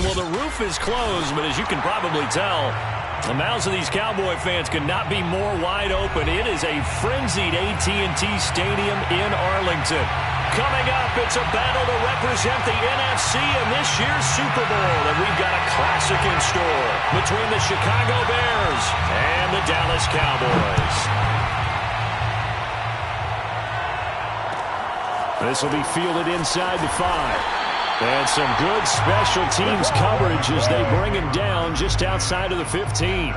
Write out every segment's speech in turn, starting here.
Well, the roof is closed, but as you can probably tell, the mouths of these Cowboy fans could not be more wide open. It is a frenzied AT&T Stadium in Arlington. Coming up, it's a battle to represent the NFC in this year's Super Bowl, and we've got a classic in store between the Chicago Bears and the Dallas Cowboys. This will be fielded inside the 5. And some good special teams coverage as they bring him down just outside of the 15.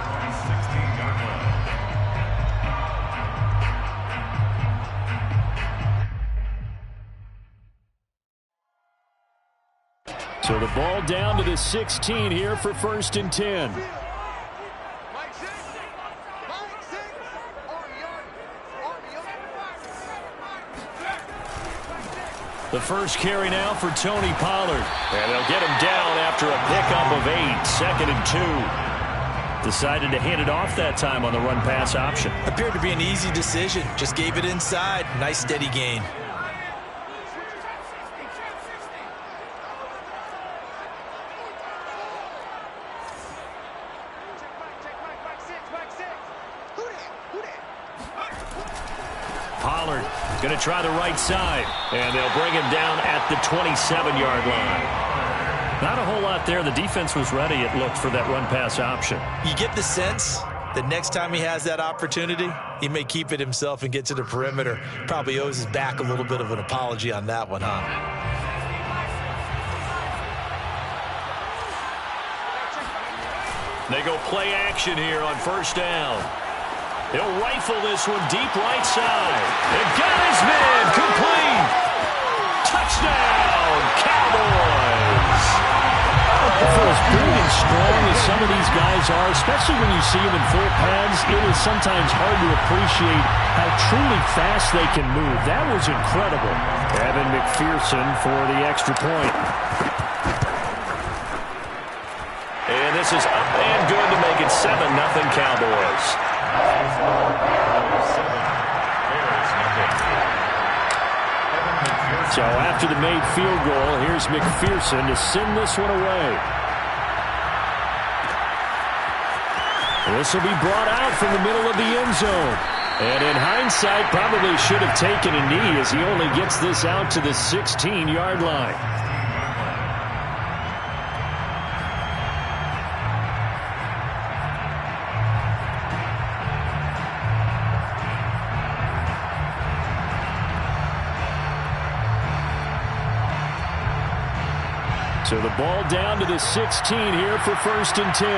So the ball down to the 16 here for 1st and 10. The first carry now for Tony Pollard. And they'll get him down after a pickup of 8, 2nd and 2. Decided to hand it off that time on the run-pass option. Appeared to be an easy decision. Just gave it inside. Nice steady gain. Pollard going to try the right side, and they'll bring him down at the 27-yard line. Not a whole lot there. The defense was ready, it looked, for that run-pass option. You get the sense that next time he has that opportunity, he may keep it himself and get to the perimeter. Probably owes his back a little bit of an apology on that one, huh? They go play action here on 1st down. He'll rifle this one deep right side. And got his man complete. Touchdown, Cowboys. For as big and strong as some of these guys are, especially when you see them in full pads, it is sometimes hard to appreciate how truly fast they can move. That was incredible. Evan McPherson for the extra point. And this is up and good to make it 7-0 Cowboys. So after the made field goal, here's McPherson to send this one away. This will be brought out from the middle of the end zone. And in hindsight, probably should have taken a knee as he only gets this out to the 16-yard line. So the ball down to the 16 here for 1st and 10.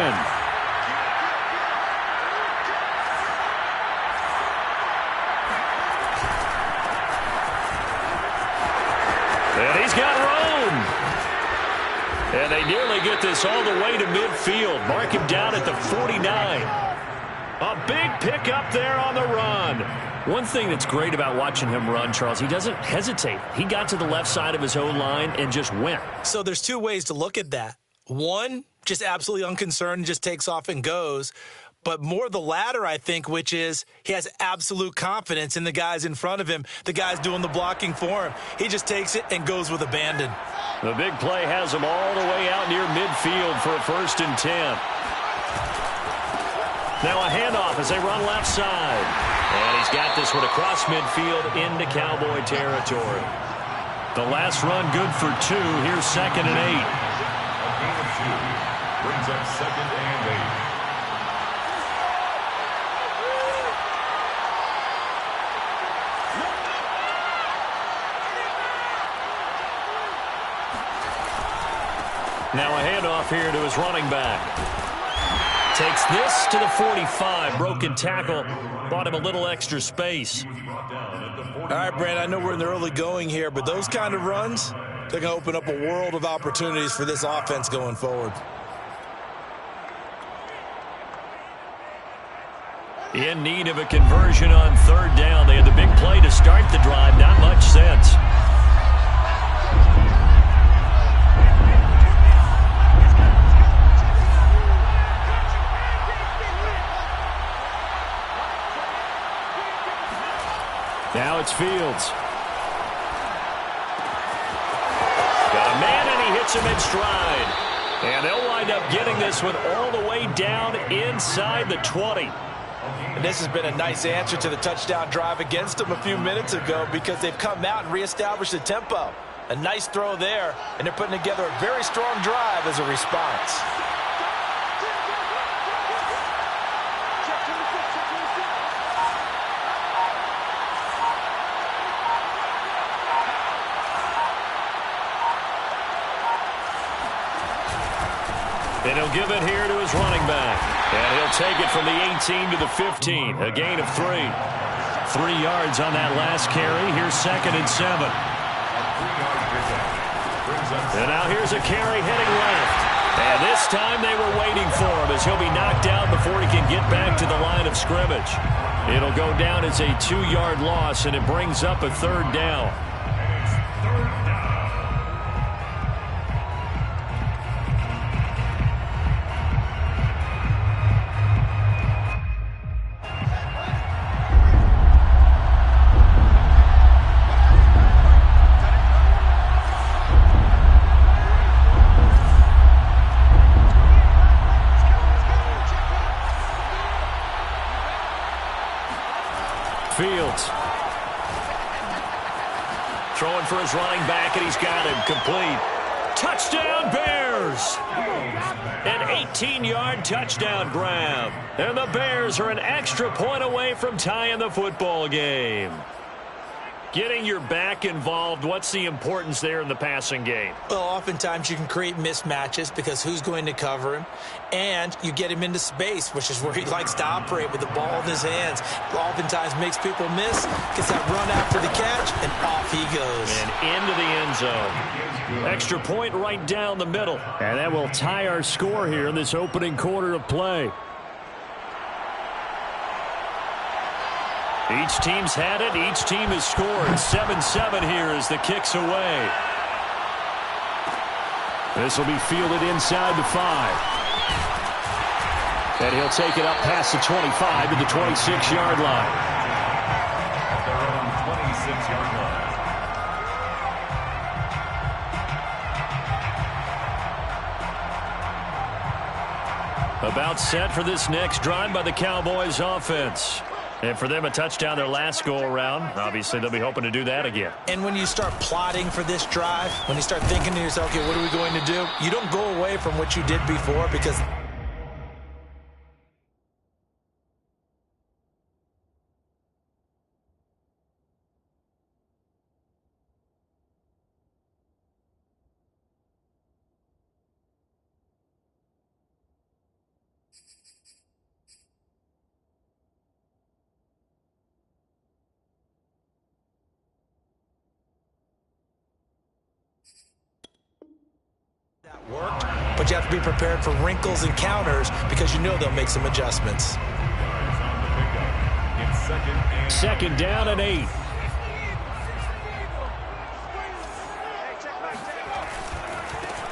And he's got room. And they nearly get this all the way to midfield. Mark him down at the 49. A big pickup there on the run. One thing that's great about watching him run, Charles, he doesn't hesitate. He got to the left side of his own line and just went. So there's two ways to look at that. One, just absolutely unconcerned, just takes off and goes. But more the latter, I think, which is he has absolute confidence in the guys in front of him, the guys doing the blocking for him. He just takes it and goes with abandon. The big play has him all the way out near midfield for a 1st and 10. Now a handoff as they run left side. And he's got this one across midfield into Cowboy territory. The last run good for 2. Here's 2nd and 8. A gain of 2 brings up 2nd and 8. Now a handoff here to his running back. Takes this to the 45. Broken tackle. Bought him a little extra space. All right, Brand, I know we're in the early going here, but those kind of runs, they're going to open up a world of opportunities for this offense going forward. In need of a conversion on 3rd down. They had the big play to start the drive. Not much sense. Now it's Fields. puts him in stride. And they'll wind up getting this one all the way down inside the 20. And this has been a nice answer to the touchdown drive against them a few minutes ago because they've come out and reestablished the tempo. A nice throw there, and they're putting together a very strong drive as a response. And he'll give it here to his running back. And he'll take it from the 18 to the 15. A gain of 3. 3 yards on that last carry. Here's 2nd and 7. And now here's a carry heading left. And this time they were waiting for him as he'll be knocked down before he can get back to the line of scrimmage. It'll go down as a 2-yard loss, and it brings up a 3rd down. Fields throwing for his running back, and he's got him complete. Touchdown, Bears! An 18-yard touchdown grab. And the Bears are an extra point away from tying the football game. Getting your back involved, what's the importance there in the passing game? Well, oftentimes you can create mismatches because who's going to cover him? And you get him into space, which is where he likes to operate with the ball in his hands. Oftentimes makes people miss, gets that run after the catch, and off he goes. And into the end zone. Extra point right down the middle. And that will tie our score here in this opening quarter of play. Each team's had it. Each team has scored. 7-7 here as the kick's away. This will be fielded inside the 5. And he'll take it up past the 25 to the 26-yard line. At their own 26-yard line. About set for this next drive by the Cowboys offense. And for them, a touchdown their last go-around. Obviously, they'll be hoping to do that again. And when you start plotting for this drive, when you start thinking to yourself, okay, what are we going to do? You don't go away from what you did before because worked, but you have to be prepared for wrinkles and counters because you know they'll make some adjustments. Second down and 8.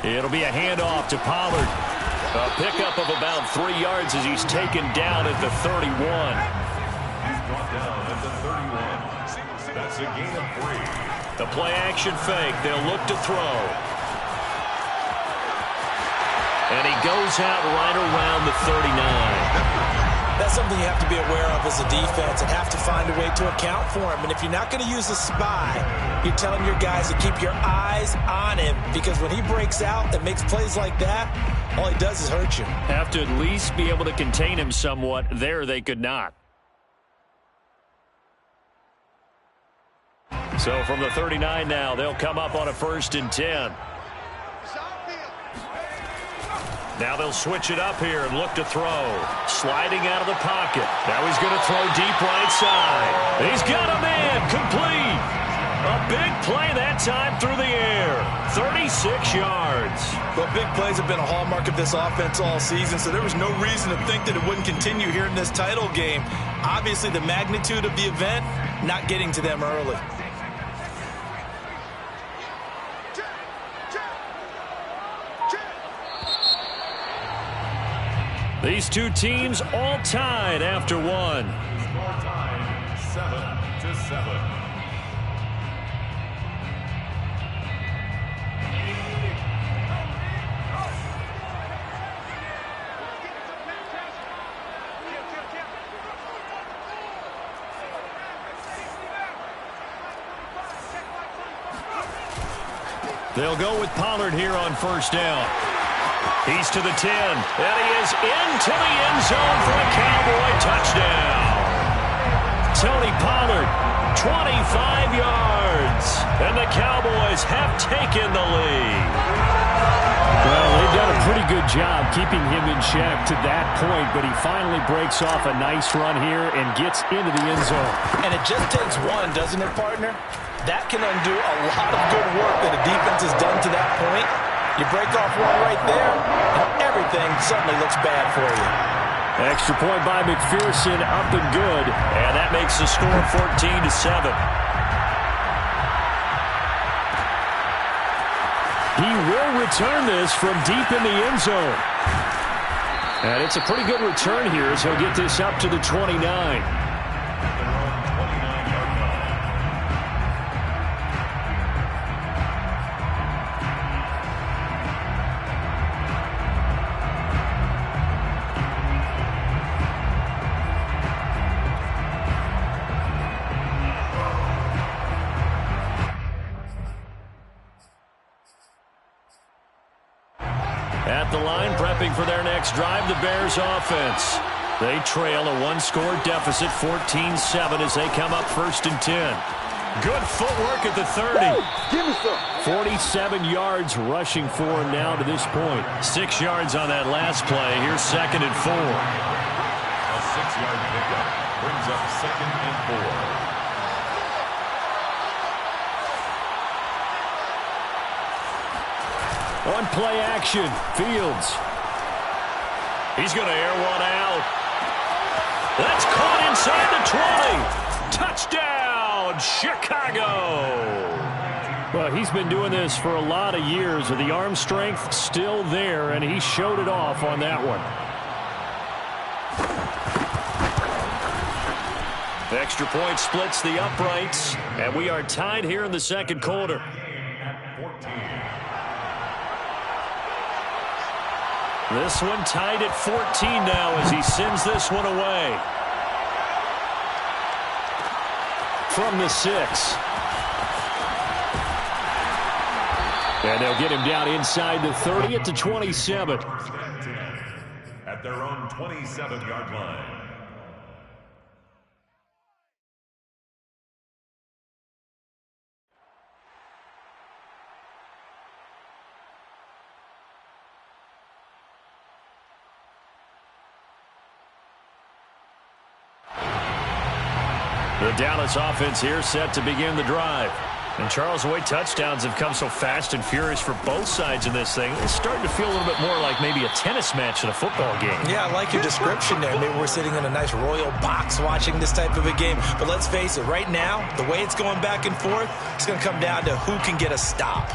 It'll be a handoff to Pollard. A pickup of about 3 yards as he's taken down at the 31. He's brought down at the 31. That's a gain of 3. The play action fake. They'll look to throw. And he goes out right around the 39. That's something you have to be aware of as a defense and have to find a way to account for him. And if you're not going to use a spy, you're telling your guys to keep your eyes on him because when he breaks out and makes plays like that, all he does is hurt you. Have to at least be able to contain him somewhat. There they could not. So from the 39 now, they'll come up on a 1st and 10. Now they'll switch it up here and look to throw. Sliding out of the pocket. Now he's going to throw deep right side. He's got a man complete. A big play that time through the air. 36 yards. Well, big plays have been a hallmark of this offense all season, so there was no reason to think that it wouldn't continue here in this title game. Obviously, the magnitude of the event, not getting to them early. These two teams all tied after one. Score time, 7-7. They'll go with Pollard here on first down. He's to the 10, and he is into the end zone for a Cowboy touchdown. Tony Pollard, 25 yards, and the Cowboys have taken the lead. Well, they've done a pretty good job keeping him in check to that point, but he finally breaks off a nice run here and gets into the end zone. And it just takes one, doesn't it, partner? That can undo a lot of good work that a defense has done to that point. You break off one right there, and everything suddenly looks bad for you. Extra point by McPherson, up and good, and that makes the score 14-7. He will return this from deep in the end zone. And it's a pretty good return here as he'll get this up to the 29. At the line, prepping for their next drive, the Bears offense. They trail a one-score deficit, 14-7, as they come up 1st and 10. Good footwork at the 30. Give me some. 47 yards rushing for him now to this point. 6 yards on that last play. Here's 2nd and 4. A 6-yard pickup brings up 2nd and 4. On play action, Fields. He's going to air one out. That's caught inside the 20. Touchdown, Chicago. Well, he's been doing this for a lot of years, with the arm strength still there, and he showed it off on that one. The extra point splits the uprights, and we are tied here in the second quarter. This one tied at 14 now as he sends this one away. From the 6. And they'll get him down inside the 30 at the 27. At their own 27-yard line. The Dallas offense here set to begin the drive. And Charles, the way touchdowns have come so fast and furious for both sides in this thing, it's starting to feel a little bit more like maybe a tennis match in a football game. Yeah, I like your description there. Maybe we're sitting in a nice royal box watching this type of a game. But let's face it, right now, the way it's going back and forth, it's going to come down to who can get a stop.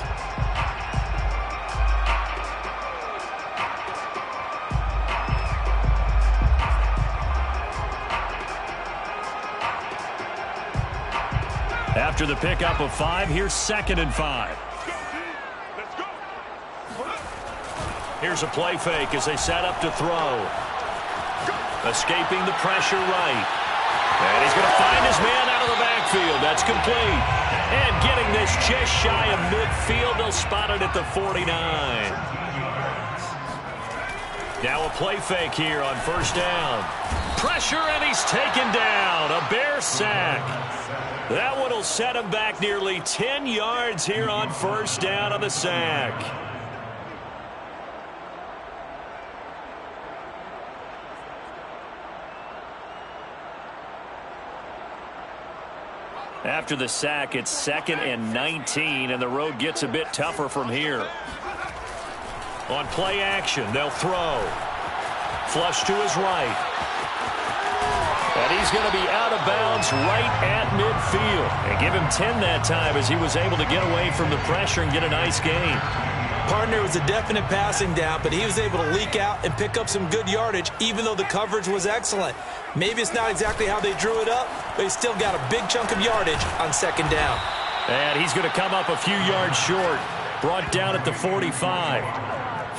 After the pickup of 5, here's 2nd and 5. Here's a play fake as they set up to throw. Escaping the pressure right. And he's going to find his man out of the backfield. That's complete. And getting this just shy of midfield. They'll spot it at the 49. Now a play fake here on first down. Pressure, and he's taken down. A Bear sack. That one will set him back nearly 10 yards here on first down on the sack. After the sack, it's 2nd and 19, and the road gets a bit tougher from here. On play action, they'll throw. Flush to his right. And he's going to be out of bounds right at midfield. And give him 10 that time as he was able to get away from the pressure and get a nice gain. Partner, was a definite passing down, but he was able to leak out and pick up some good yardage, even though the coverage was excellent. Maybe it's not exactly how they drew it up, but he still got a big chunk of yardage on 2nd down. And he's going to come up a few yards short. Brought down at the 45.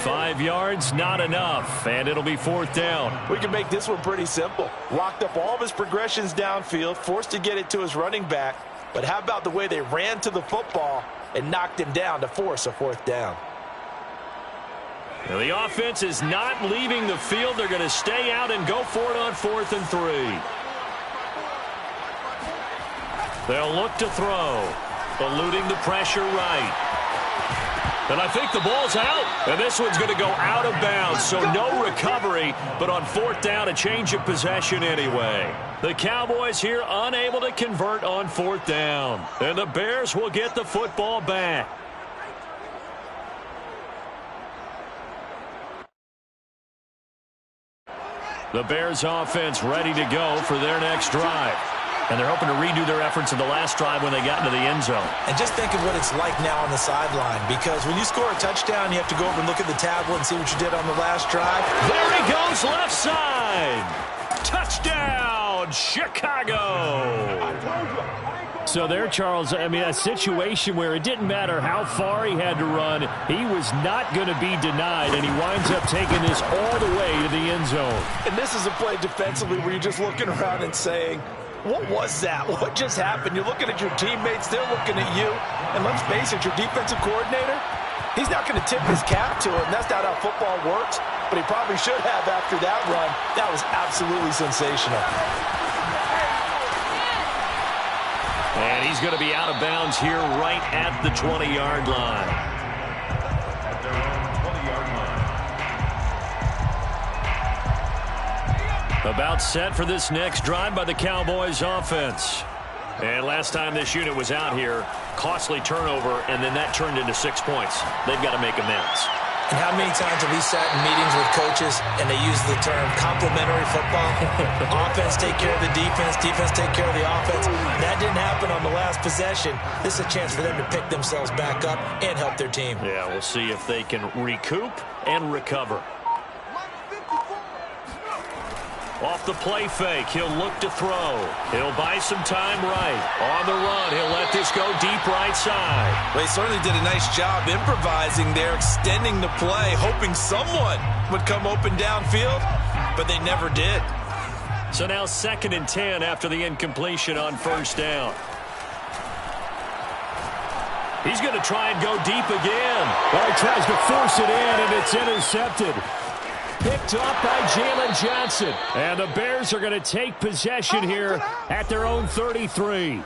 5 yards, not enough, and it'll be 4th down. We can make this one pretty simple. Locked up all of his progressions downfield, forced to get it to his running back. But how about the way they ran to the football and knocked him down to force a 4th down. Now the offense is not leaving the field. They're going to stay out and go for it on 4th and 3. They'll look to throw, eluding the pressure right. And I think the ball's out. And this one's going to go out of bounds, so no recovery. But on 4th down, a change of possession anyway. The Cowboys here unable to convert on 4th down. And the Bears will get the football back. The Bears offense ready to go for their next drive. And they're hoping to redo their efforts in the last drive when they got into the end zone. And just think of what it's like now on the sideline, because when you score a touchdown, you have to go over and look at the tablet and see what you did on the last drive. There he goes, left side. Touchdown, Chicago. So there, Charles, I mean, a situation where it didn't matter how far he had to run, he was not going to be denied, and he winds up taking this all the way to the end zone. And this is a play defensively where you're just looking around and saying, what was that? What just happened? You're looking at your teammates, they're looking at you. And let's face it, your defensive coordinator, he's not going to tip his cap to him. That's not how football works, but he probably should have after that run. That was absolutely sensational. And he's going to be out of bounds here right at the 20-yard line. At their own 20-yard line. About set for this next drive by the Cowboys offense. And last time this unit was out here, costly turnover, and then that turned into 6 points. They've got to make amends. And how many times have we sat in meetings with coaches and they use the term complementary football? Offense take care of the defense, defense take care of the offense. That didn't happen on the last possession. This is a chance for them to pick themselves back up and help their team. Yeah, we'll see if they can recoup and recover. Off the play fake, he'll look to throw. He'll buy some time right. On the run, he'll let this go deep right side. Well, he certainly did a nice job improvising there, extending the play, hoping someone would come open downfield, but they never did. So now 2nd and 10 after the incompletion on 1st down. He's going to try and go deep again. Well, he tries to force it in, and it's intercepted. Picked up by Jalen Johnson. And the Bears are going to take possession here at their own 33.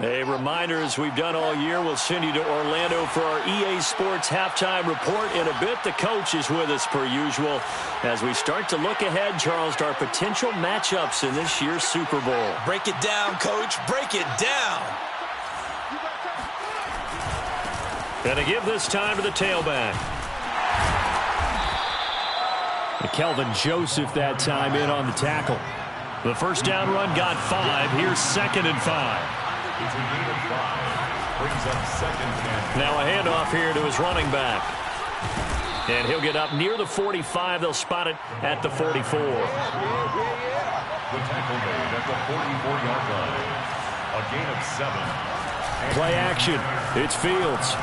A reminder, as we've done all year, we'll send you to Orlando for our EA Sports halftime report. In a bit, the coach is with us per usual as we start to look ahead, Charles, to our potential matchups in this year's Super Bowl. Break it down, Coach. Break it down. Going to give this time to the tailback. Kelvin Joseph that time in on the tackle. The first down run got 5. Here's 2nd and 5. It's a gain of 5. Brings up 2nd and 10. Now a handoff here to his running back. And he'll get up near the 45. They'll spot it at the 44. The tackle made at the 44-yard line. A gain of 7. Play action. It's Fields.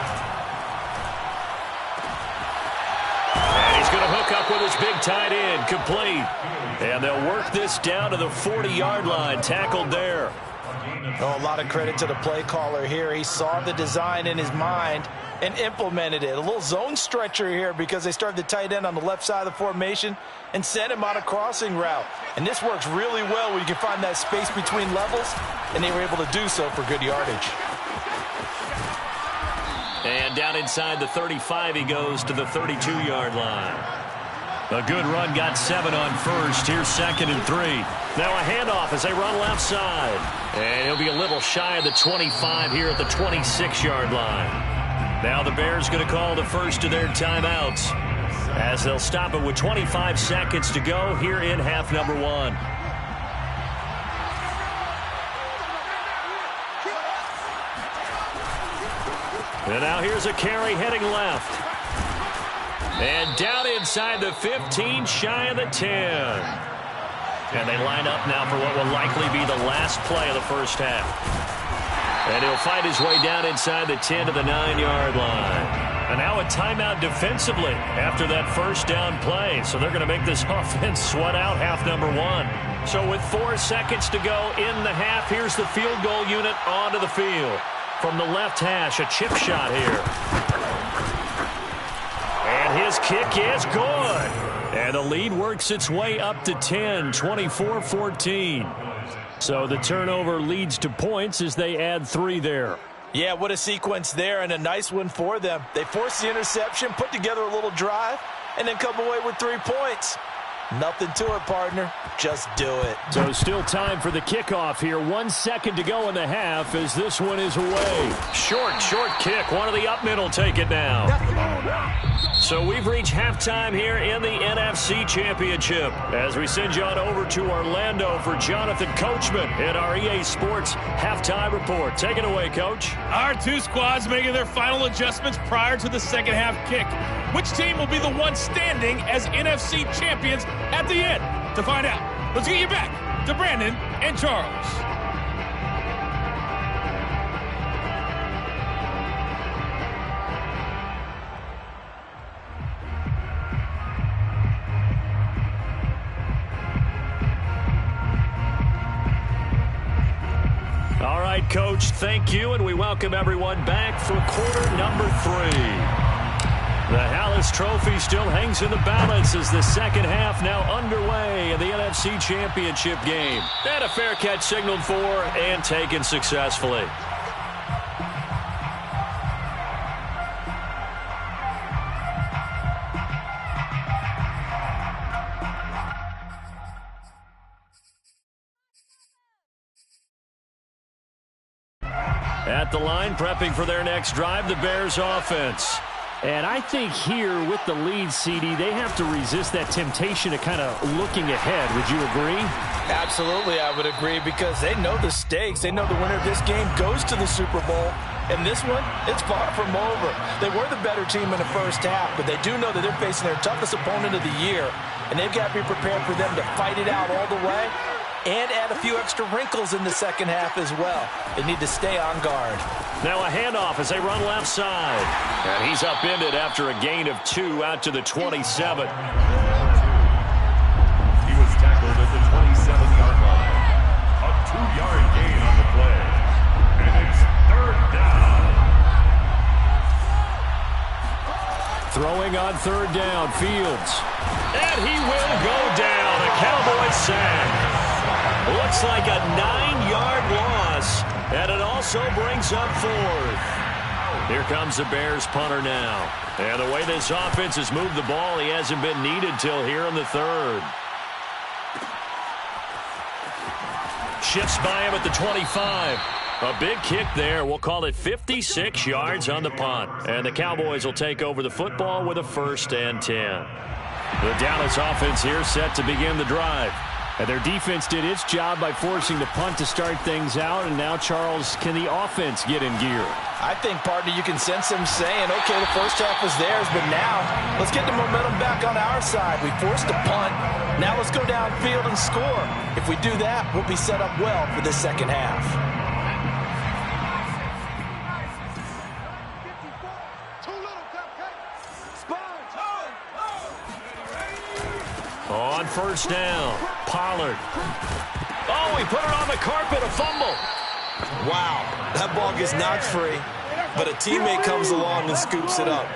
And he's going to hook up with his big tight end. Complete. And they'll work this down to the 40-yard line. Tackled there. Oh, a lot of credit to the play caller here. He saw the design in his mind and implemented it. A little zone stretcher here because they started the tight end on the left side of the formation and sent him on a crossing route. And this works really well when you can find that space between levels, and they were able to do so for good yardage. And down inside the 35, he goes to the 32-yard line. A good run, got 7 on 1st. Here's 2nd and 3. Now a handoff as they run left side. And he'll be a little shy of the 25 here at the 26-yard line. Now the Bears going to call the first of their timeouts as they'll stop it with 25 seconds to go here in half number 1. And now here's a carry heading left. And down inside the 15, shy of the 10. And they line up now for what will likely be the last play of the first half. And he'll fight his way down inside the 10 to the 9-yard line. And now a timeout defensively after that first down play. So they're going to make this offense sweat out half number one. So with 4 seconds to go in the half, here's the field goal unit onto the field. From the left hash, a chip shot here. And his kick is good. And the lead works its way up to 10, 24-14. So the turnover leads to points as they add 3 there. Yeah, what a sequence there, and a nice one for them. They forced the interception, put together a little drive, and then come away with 3 points. Nothing to it, partner. Just do it. So still time for the kickoff here. 1 second to go in the half as this one is away. Short kick. One of the up men will take it now. So we've reached halftime here in the NFC Championship as we send you on over to Orlando for Jonathan Coachman in our EA Sports Halftime Report. Take it away, Coach. Our 2 squads making their final adjustments prior to the second half kick. Which team will be the one standing as NFC champions at the end? To find out, let's get you back to Brandon and Charles. All right, Coach, thank you, and we welcome everyone back for quarter number 3. The Hallis Trophy still hangs in the balance as the second half now underway in the NFC Championship game. And a fair catch signaled for and taken successfully. At the line, prepping for their next drive, the Bears offense. And I think here with the lead, CD, they have to resist that temptation of kind of looking ahead. Would you agree? Absolutely, I would agree, because they know the stakes. They know the winner of this game goes to the Super Bowl. And this one, it's far from over. They were the better team in the first half, but they do know that they're facing their toughest opponent of the year. And they've got to be prepared for them to fight it out all the way and add a few extra wrinkles in the second half as well. They need to stay on guard. Now a handoff as they run left side. And he's upended after a gain of 2 out to the 27. He was tackled at the 27-yard line. A 2-yard gain on the play. And it's 3rd down. Throwing on 3rd down, Fields. And he will go down. A Cowboys sack. Looks like a 9-yard loss. And it also brings up 4th. Here comes the Bears punter now. And the way this offense has moved the ball, he hasn't been needed till here in the 3rd. Shifts by him at the 25. A big kick there. We'll call it 56 yards on the punt. And the Cowboys will take over the football with a 1st and 10. The Dallas offense here set to begin the drive. And their defense did its job by forcing the punt to start things out. And now, Charles, can the offense get in gear? I think, partner, you can sense them saying, okay, the first half was theirs, but now let's get the momentum back on our side. We forced a punt. Now let's go downfield and score. If we do that, we'll be set up well for the second half. On 1st down, Pollard. Oh, he put it on the carpet, a fumble. Wow, that ball gets knocked free, but a teammate comes along and scoops it up.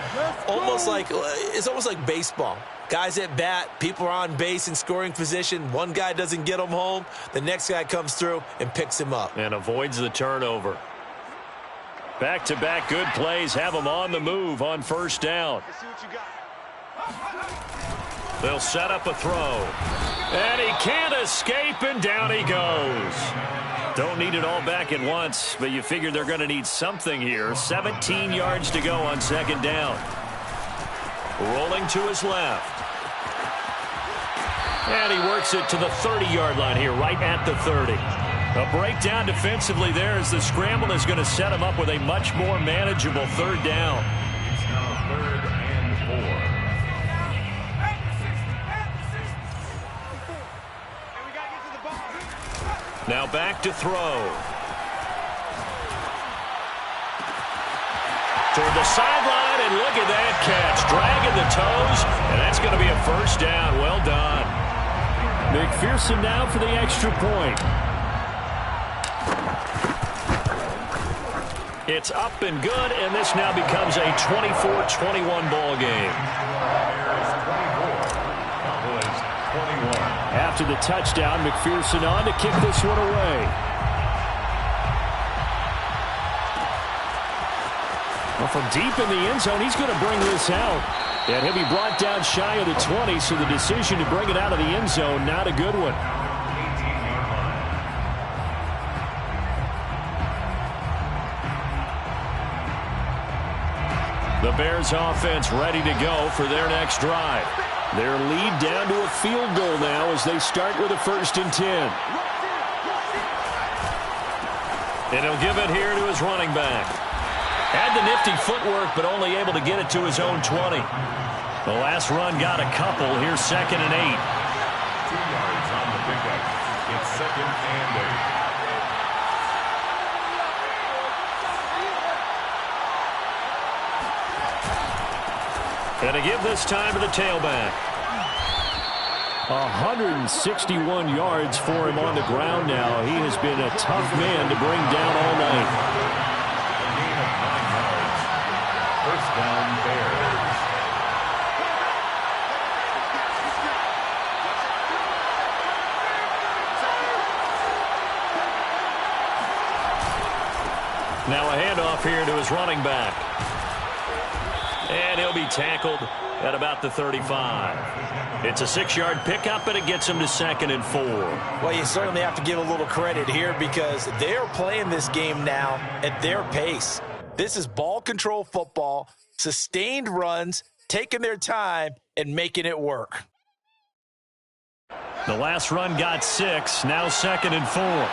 It's almost like baseball. Guys at bat, people are on base in scoring position. One guy doesn't get him home. The next guy comes through and picks him up. And avoids the turnover. Back-to-back good plays have him on the move on 1st down. They'll set up a throw. And he can't escape, and down he goes. Don't need it all back at once, but you figure they're going to need something here. 17 yards to go on 2nd down. Rolling to his left. And he works it to the 30-yard line here, right at the 30. A breakdown defensively there as the scramble is going to set him up with a much more manageable 3rd down. It's now 3rd and 4. Now back to throw. Toward the sideline, and look at that catch. Dragging the toes, and that's going to be a first down. Well done. McPherson now for the extra point. It's up and good, and this now becomes a 24-21 ball game. After the touchdown, McPherson on to kick this one away. Well, from deep in the end zone, he's going to bring this out. And he'll be brought down shy of the 20, so the decision to bring it out of the end zone, not a good one. The Bears offense ready to go for their next drive. Their lead down to a field goal now as they start with a 1st and 10. And he'll give it here to his running back. Had the nifty footwork, but only able to get it to his own 20. The last run got a couple. Here's 2nd and 8. 2 yards on the pickup. It's 2nd and 8. And to give this time to the tailback. 161 yards for him on the ground now. He has been a tough man to bring down all night. Gain of 9 yards. First down, Bears. Now a handoff here to his running back. And he'll be tackled at about the 35. It's a 6-yard pickup, and it gets him to 2nd and 4. Well, you certainly have to give a little credit here because they are playing this game now at their pace. This is ball control football, sustained runs, taking their time, and making it work. The last run got 6, now 2nd and 4.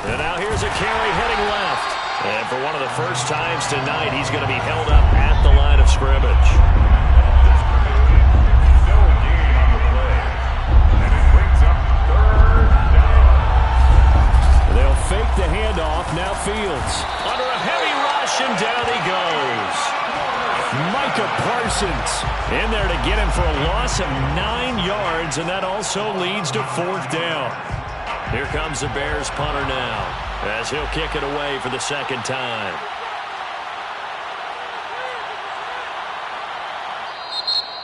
And now here's a carry heading left. And for one of the first times tonight, he's going to be held up at the line of scrimmage. No gain on the play. And it brings up 3rd down. They'll fake the handoff. Now Fields. Under a heavy rush, and down he goes. Micah Parsons In there to get him for a loss of 9 yards, and that also leads to 4th down. Here comes the Bears punter now as he'll kick it away for the 2nd time.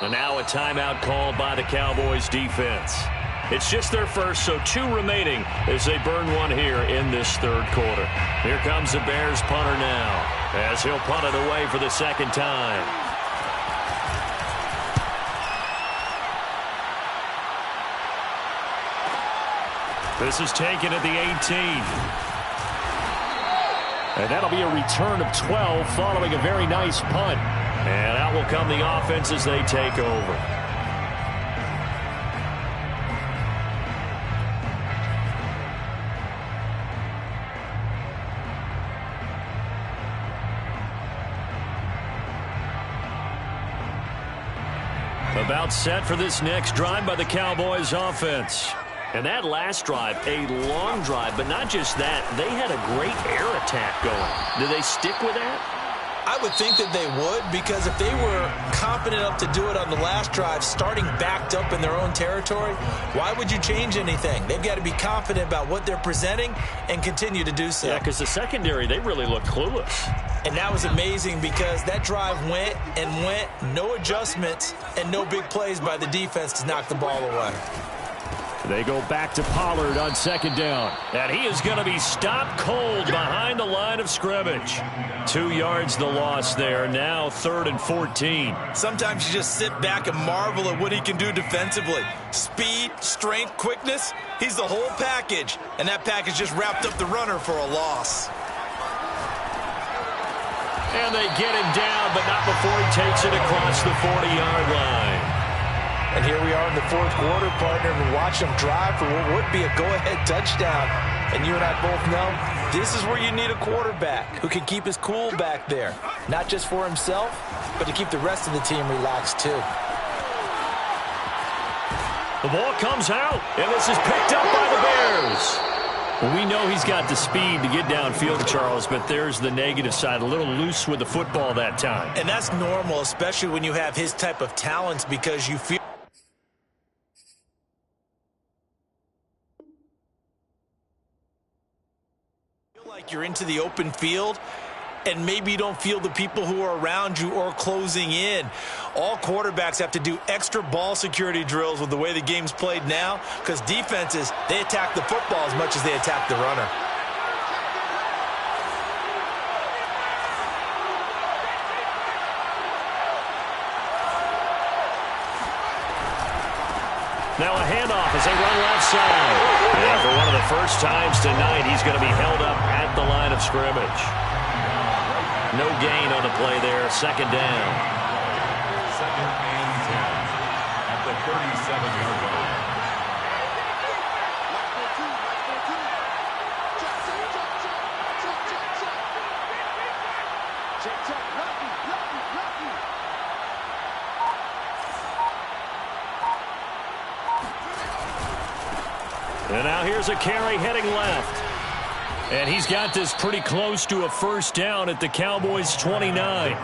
And now a timeout called by the Cowboys defense. It's just their first, so 2 remaining as they burn one here in this 3rd quarter. Here comes the Bears punter now as he'll punt it away for the 2nd time. This is taken at the 18. And that'll be a return of 12 following a very nice punt. And out will come the offense as they take over. About set for this next drive by the Cowboys offense. And that last drive, a long drive, but not just that. They had a great air attack going. Do they stick with that? I would think that they would, because if they were confident enough to do it on the last drive, starting backed up in their own territory, why would you change anything? They've got to be confident about what they're presenting and continue to do so. Yeah, because the secondary, they really look clueless. And that was amazing because that drive went and went, no adjustments and no big plays by the defense to knock the ball away. They go back to Pollard on 2nd down. And he is going to be stopped cold behind the line of scrimmage. 2 yards the loss there. Now 3rd and 14. Sometimes you just sit back and marvel at what he can do defensively. Speed, strength, quickness. He's the whole package. And that package just wrapped up the runner for a loss. And they get him down, but not before he takes it across the 40-yard line. And here we are in the fourth quarter, partner, and watch them drive for what would be a go-ahead touchdown. And you and I both know this is where you need a quarterback who can keep his cool back there. Not just for himself, but to keep the rest of the team relaxed too. The ball comes out, and this is picked up by the Bears. Well, we know he's got the speed to get downfield, Charles, but there's the negative side. A little loose with the football that time. And that's normal, especially when you have his type of talents, because you feel like you're into the open field, and maybe you don't feel the people who are around you or closing in. All quarterbacks have to do extra ball security drills with the way the game's played now, because defenses, they attack the football as much as they attack the runner. Now a handoff as they run left side. And for one of the first times tonight, he's going to be held up at the line of scrimmage. No gain on the play there. Second down. Second and 10 at the 37-yard line. And now here's a carry heading left. And he's got this pretty close to a first down at the Cowboys' 29.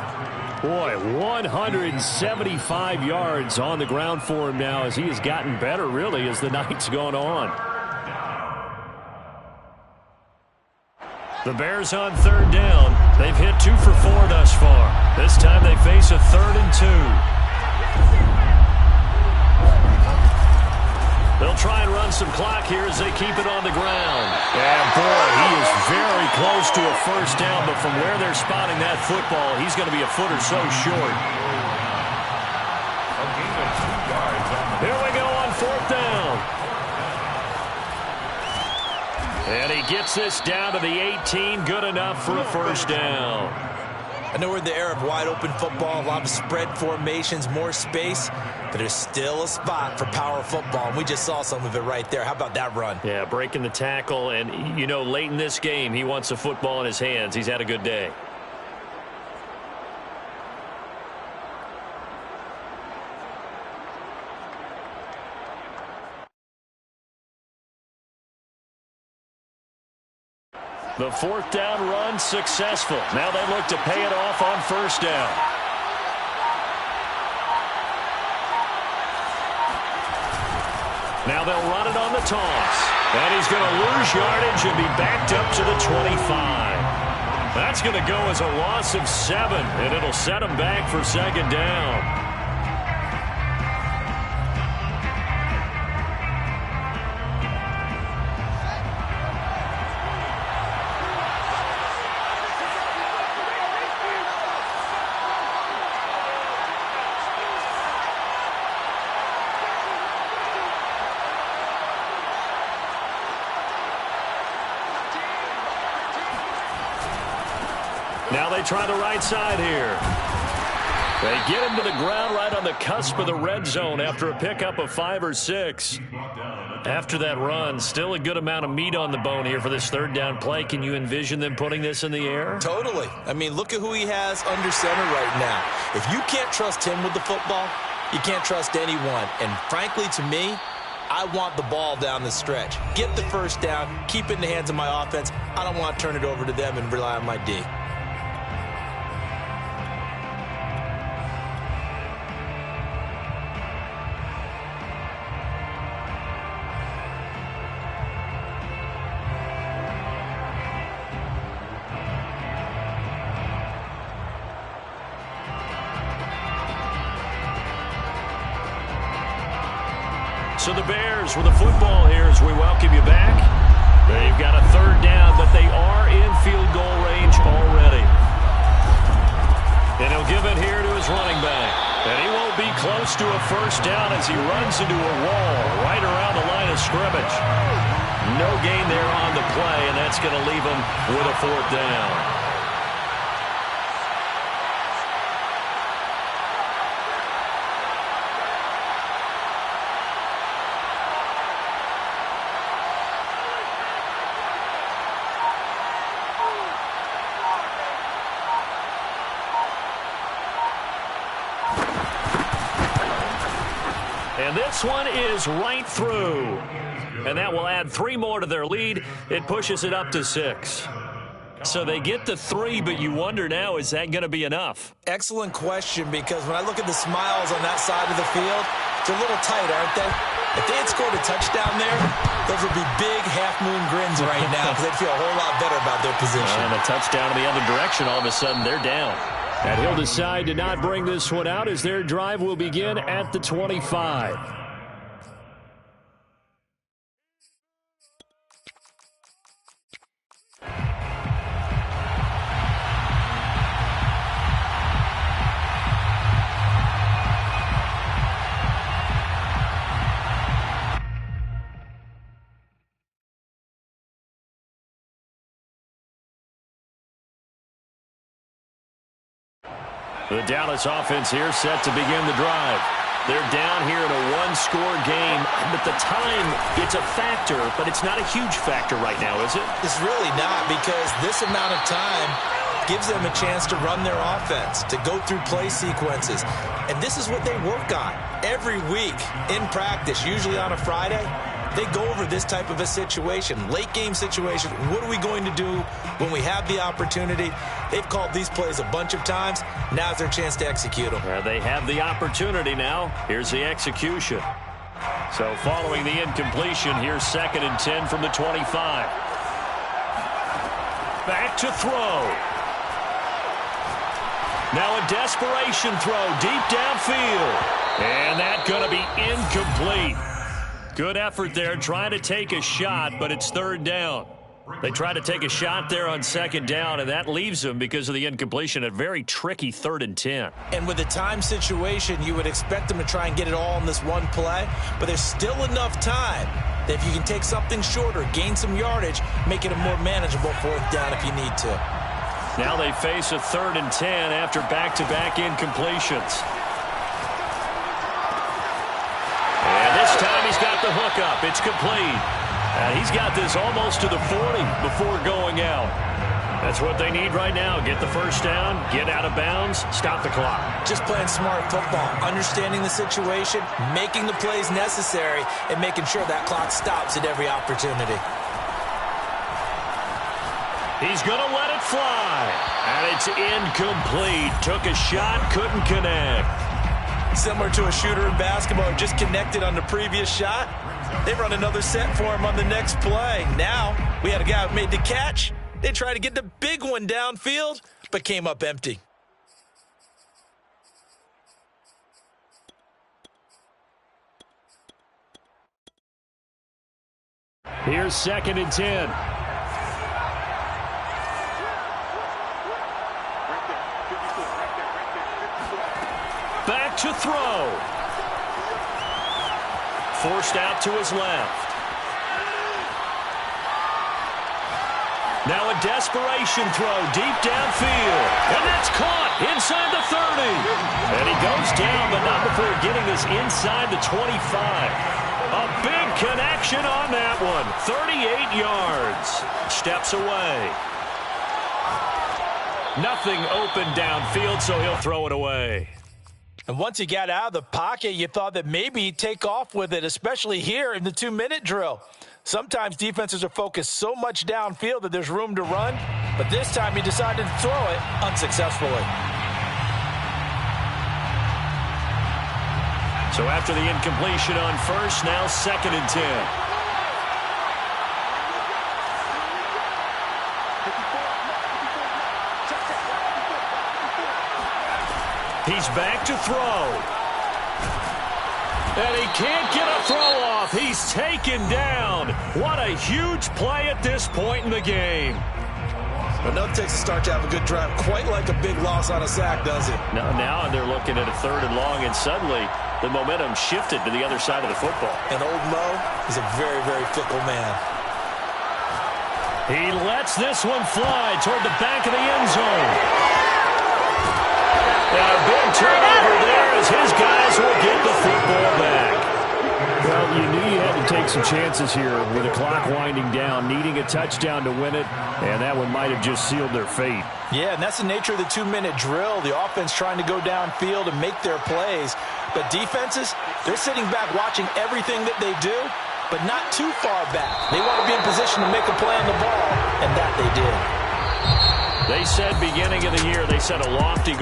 Boy, 175 yards on the ground for him now as he has gotten better, really, as the night's gone on. The Bears on third down. They've hit 2 for 4 thus far. This time they face a 3rd and 2. They'll try and run some clock here as they keep it on the ground. And, boy, he is very close to a first down, but from where they're spotting that football, he's going to be a foot or so short. A gain of 2 yards on the Here we go on 4th down. And he gets this down to the 18, good enough for a first down. I know we're in the era of wide-open football, a lot of spread formations, more space, but there's still a spot for power football, and we just saw some of it right there. How about that run? Yeah, breaking the tackle, and, you know, late in this game, he wants the football in his hands. He's had a good day. The 4th down run successful. Now they look to pay it off on first down. Now they'll run it on the toss. And he's going to lose yardage and be backed up to the 25. That's going to go as a loss of 7, and it'll set him back for second down. Now they try the right side here. They get him to the ground right on the cusp of the red zone after a pickup of 5 or 6. After that run, still a good amount of meat on the bone here for this 3rd down play. Can you envision them putting this in the air? Totally. I mean, look at who he has under center right now. If you can't trust him with the football, you can't trust anyone. And frankly, to me, I want the ball down the stretch. Get the first down, keep it in the hands of my offense. I don't want to turn it over to them and rely on my D. So the Bears with the football here as we welcome you back. They've got a 3rd down, but they are in field goal range already. And he'll give it here to his running back. And he won't be close to a first down as he runs into a wall right around the line of scrimmage. No gain there on the play, and that's going to leave him with a 4th down. And this one is right through. And that will add 3 more to their lead. It pushes it up to 6. So they get the 3, but you wonder now, is that going to be enough? Excellent question, because when I look at the smiles on that side of the field, they're a little tight, aren't they? If they had scored a touchdown there, those would be big half-moon grins right now because they'd feel a whole lot better about their position. And a touchdown in the other direction, all of a sudden they're down. And he'll decide to not bring this one out as their drive will begin at the 25. The Dallas offense here set to begin the drive. They're down here in a one-score game, but the time, it's a factor, but it's not a huge factor right now, is it? It's really not, because this amount of time gives them a chance to run their offense, to go through play sequences. And this is what they work on every week in practice, usually on a Friday. They go over this type of a situation, late game situation. What are we going to do when we have the opportunity? They've called these plays a bunch of times. Now's their chance to execute them. They have the opportunity now. Here's the execution. So following the incompletion, here's 2nd and 10 from the 25. Back to throw. Now a desperation throw deep downfield. And that's going to be incomplete. Good effort there, trying to take a shot, but it's 3rd down. They try to take a shot there on 2nd down, and that leaves them, because of the incompletion, a very tricky 3rd and 10. And with the time situation, you would expect them to try and get it all in this one play, but there's still enough time that if you can take something shorter, gain some yardage, make it a more manageable 4th down if you need to. Now they face a 3rd and 10 after back-to-back incompletions. And this time he's got the hook up. It's complete. And he's got this almost to the 40 before going out. That's what they need right now. Get the 1st down, get out of bounds, stop the clock. Just playing smart football, understanding the situation, making the plays necessary, and making sure that clock stops at every opportunity. He's going to let it fly. And it's incomplete. Took a shot, couldn't connect. Similar to a shooter in basketball, just connected on the previous shot. They run another set for him on the next play. Now, we had a guy who made the catch. They tried to get the big one downfield, but came up empty. Here's 2nd and 10. Back to throw. Forced out to his left. Now a desperation throw deep downfield. And that's caught inside the 30. And he goes down, but not before getting this inside the 25. A big connection on that one. 38 yards. Steps away. Nothing open downfield, so he'll throw it away. And once he got out of the pocket, you thought that maybe he'd take off with it, especially here in the 2-minute drill. Sometimes defenses are focused so much downfield that there's room to run, but this time he decided to throw it unsuccessfully. So after the incompletion on 1st, now 2nd and 10. He's back to throw. And he can't get a throw off. He's taken down. What a huge play at this point in the game. But no, it takes a start to have a good drive. Quite like a big loss on a sack, does it? Now they're looking at a 3rd and long, and suddenly the momentum shifted to the other side of the football. And old Mo is a very, very fickle man. He lets this one fly toward the back of the end zone. And a big turnover there as his guys will get the football back. Well, you knew you had to take some chances here with the clock winding down, needing a touchdown to win it, and that one might have just sealed their fate. Yeah, and that's the nature of the 2-minute drill. The offense trying to go downfield and make their plays. But defenses, They're sitting back watching everything that they do, but not too far back. They want to be in position to make a play on the ball, and that they did. They said beginning of the year, they set a lofty goal.